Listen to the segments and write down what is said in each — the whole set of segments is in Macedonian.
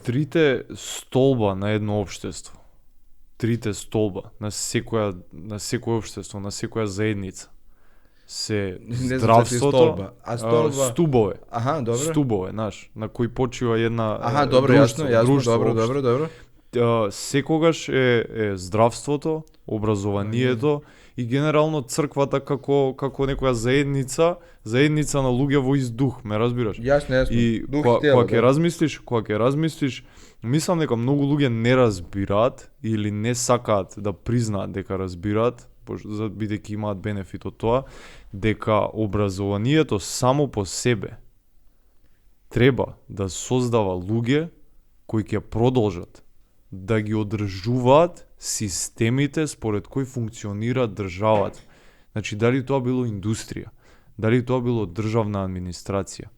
трите столба на едно општество, трите столба на секој општество, на секоја заедница се здравството, столба. А столба... стубове. Аха, добро. Стубове, знаеш, на кои почива една Аха, добро, друштво, јасно, друштво добро. Секогаш е здравството, образованието и генерално црквата како некоја заедница на луѓе во издух, ме разбираш? Јасно. И Дух кога и тело, ќе размислиш, мислам дека многу луѓе не разбираат или не сакаат да признаат дека разбираат, бидејќи имаат бенефит од тоа, дека образованието само по себе треба да создава луѓе кои ќе продолжат да ги одржуваат системите според кои функционира државата. Значи, дали тоа било индустрија, дали тоа било државна администрација,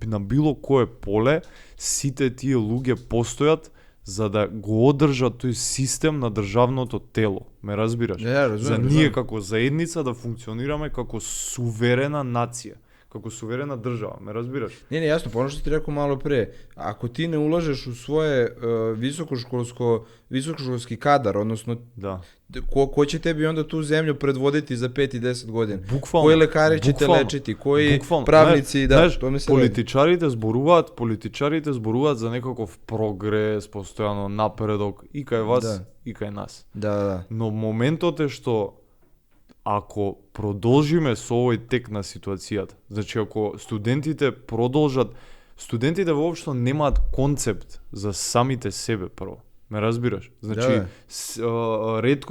на било кое поле, сите тие луѓе постојат за да го одржат тој систем на државното тело. Ме разбираш? За ние како заедница да функционираме како суверена нација, како суверена држава, ме разбираш? Не, јасно, по што ти рекол мало пре, ако ти не уложиш у своje високошколски кадар, односно кој ќе теби onda ту земју предводити за 5 и 10 години? Буквално. Кои лекари ќе те лечити, кои правници, политичарите зборуваат за некаков прогрес, постојано напредок и кај вас и кај нас. Да. Но моментот е што ако продолжиме со овој тек на ситуацијата, значи ако студентите воопшто немаат концепт за самите себе прво. Ме разбираш? Значи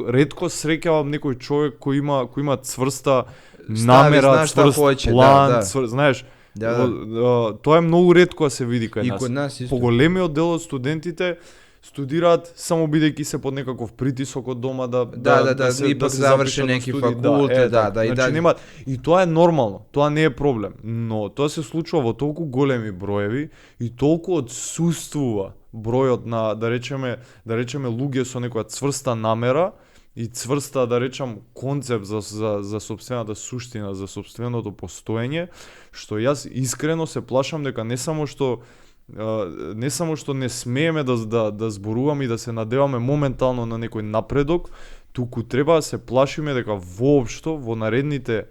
ретко среќавам некој човек кој има цврста намера, цврст план, знаеш. Тоа е многу ретко да се види кај нас. Поголемиот дел од студентите студираат само бидејќи се под некаков притисок од дома да ипак заврши неки факултет, значи немаат, и тоа е нормално, тоа не е проблем, но тоа се случува во толку големи броеви и толку отсуствува бројот на да речеме луѓе со некоја цврста намера и цврста, да речам, концепт за сопствената суштина, за сопственото постоење, што јас искрено се плашам дека не само што не смееме да зборуваме и да се надеваме моментално на некој напредок, туку треба да се плашиме дека воопшто во наредните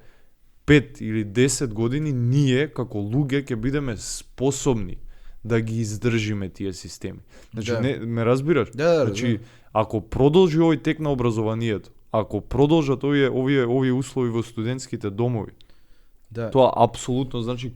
5 или 10 години ние како луѓе ќе бидеме способни да ги издржиме тие системи. Значи, ме разбираш? Значи, ако продолжи овој тек на образованието, ако продолжат овие услови во студентските домови, тоа апсолутно значи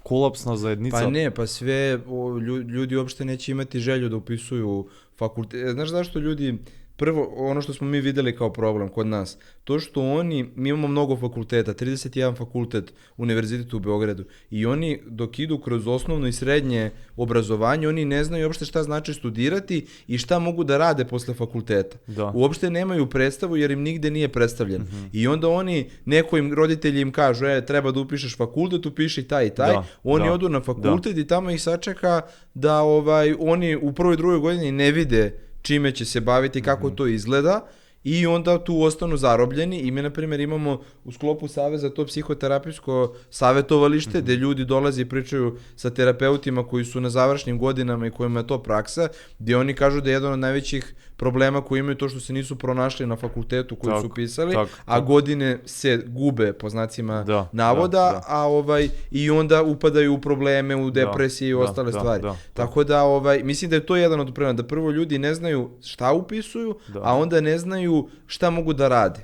колапс на заедница. Све луѓе уопште неќе имати желју да уписују факултет. Знаеш зашто луѓе прво, ono što smo mi videli kao problem kod nas, to što mi imamo mnogo fakulteta, 31 fakultet univerzitet u Beogradu, i oni dok idu kroz osnovno i srednje obrazovanje, oni ne znaju uopšte šta znači studirati i šta mogu da rade posle fakulteta. Uopšte nemaju predstavu jer im nigde nije predstavljen. I onda neko roditelji im kažu, treba da upišeš fakultet, upiši taj i taj, oni odu na fakultet i tamo ih sačeka da oni u prvoj i drugoj godini ne vide čime će se baviti, kako to izgleda, i onda tu ostanu zarobljeni. I mi, na primjer, imamo u sklopu Saveza to psihoterapijsko savjetovalište, gde ljudi dolaze i pričaju sa terapeutima koji su na završnim godinama i kojima je to praksa, gdje oni kažu da je jedan od najvećih problema koji imaju to što se nisu pronašli na fakultetu koji su pisali, a godine se gube, po znacima navoda, i onda upadaju u probleme, u depresije i ostale stvari. Tako da, mislim da je to jedan od problema, da prvo ljudi ne znaju šta upisuju, a onda ne znaju šta mogu da rade.